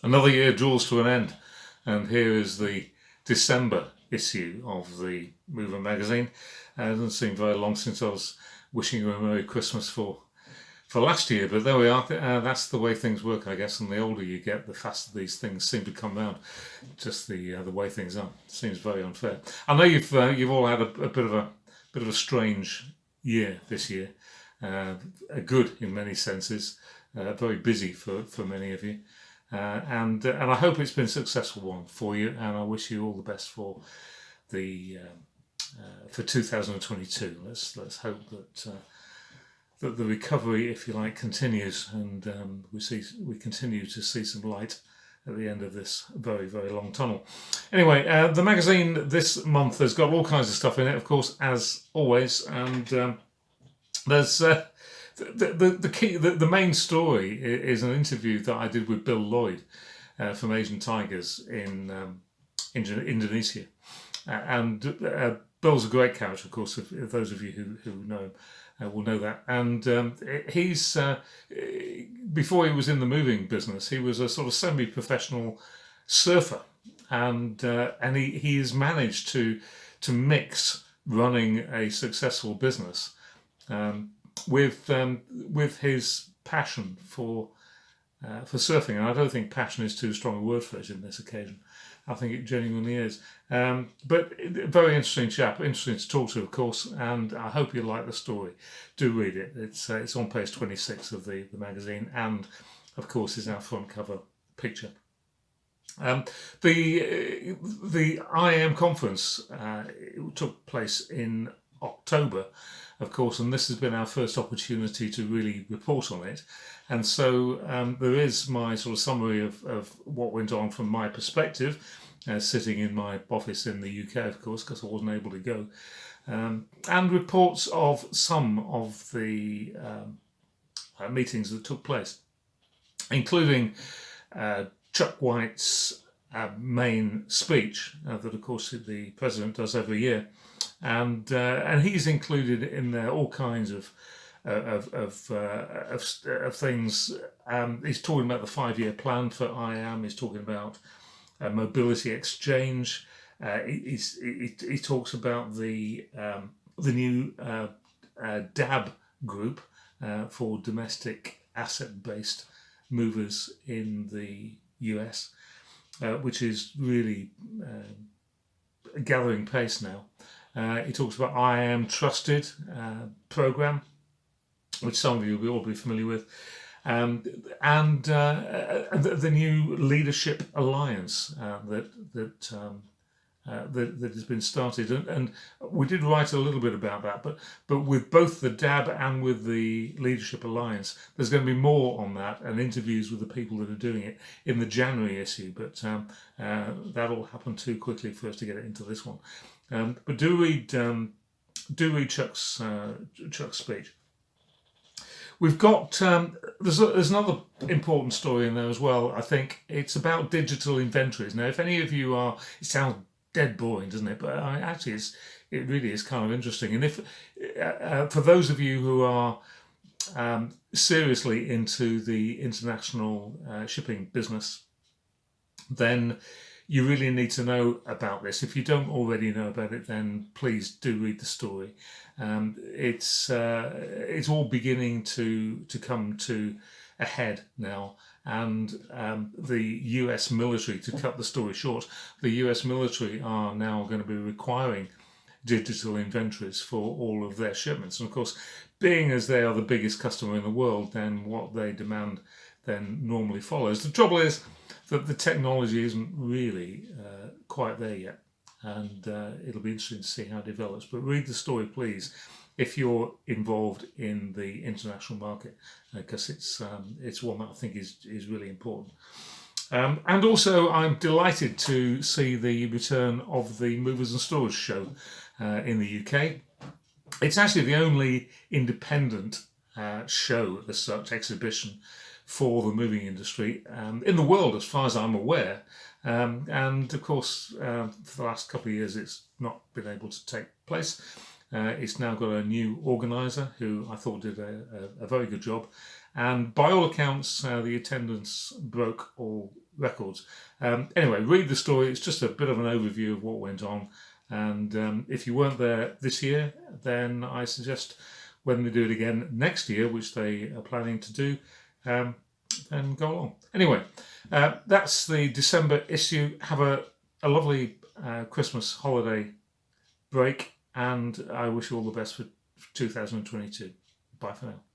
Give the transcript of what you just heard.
Another year draws to an end, and here is the December issue of the Mover magazine. It doesn't seem very long since I was wishing you a Merry Christmas for last year, but there we are. That's the way things work, I guess. And the older you get, the faster these things seem to come round. Just the way things are seems very unfair. I know you've all had a bit of a strange year this year, good in many senses, very busy for many of you. And I hope it's been a successful one for you, and I wish you all the best the for 2022. Let's hope that the recovery, if you like, continues, and we continue to see some light at the end of this very long tunnel. Anyway, the magazine this month has got all kinds of stuff in it, of course, as always, and there's. The main story is an interview that I did with Bill Lloyd from Asian Tigers in Indonesia, and Bill's a great character, of course. If those of you who know him will know that. And he's before he was in the moving business, he was a sort of semi-professional surfer, and he has managed to mix running a successful business. With his passion for surfing, and I don't think passion is too strong a word for it in this occasion. I think it genuinely is. But very interesting chap, interesting to talk to, of course, and I hope you like the story. Do read it. It's on page 26 of the magazine, and of course is our front cover picture. The IMA Conference took place in October, of course, and this has been our first opportunity to really report on it. And so there is my sort of summary of what went on from my perspective, sitting in my office in the UK, of course, because I wasn't able to go, and reports of some of the meetings that took place, including Chuck White's main speech that, of course, the president does every year. And he's included in there all kinds of things. He's talking about the 5-year plan for IAM. He's talking about mobility exchange. He talks about the new DAB group for domestic asset-based movers in the US, which is really gathering pace now. He talks about I Am Trusted program, which some of you will be familiar with, and the new leadership alliance that has been started, and we did write a little bit about that. But with both the DAB and with the Leadership Alliance, there's going to be more on that and interviews with the people that are doing it in the January issue. But that all happened too quickly for us to get it into this one. But do read Chuck's speech. We've got there's another important story in there as well. I think it's about digital inventories. Now, if any of you are, it sounds dead boring, doesn't it? But actually, it really is kind of interesting. And if for those of you who are seriously into the international shipping business, then you really need to know about this. If you don't already know about it, then please do read the story. It's all beginning to come to a head now, and the US military, to cut the story short, the US military are now going to be requiring digital inventories for all of their shipments. And of course, being as they are the biggest customer in the world, then what they demand then normally follows. The trouble is that the technology isn't really quite there yet, and it'll be interesting to see how it develops. But read the story, please, if you're involved in the international market, because it's one that I think is really important. And also, I'm delighted to see the return of the Movers and Storage show in the UK. It's actually the only independent show as such, exhibition, for the moving industry in the world, as far as I'm aware. And of course, for the last couple of years, it's not been able to take place. It's now got a new organiser who I thought did a very good job. And by all accounts, the attendance broke all records. Anyway, read the story. It's just a bit of an overview of what went on. And if you weren't there this year, then I suggest when they do it again next year, which they are planning to do, then go along. Anyway, that's the December issue. Have a lovely Christmas holiday break, and I wish you all the best for 2022. Bye for now.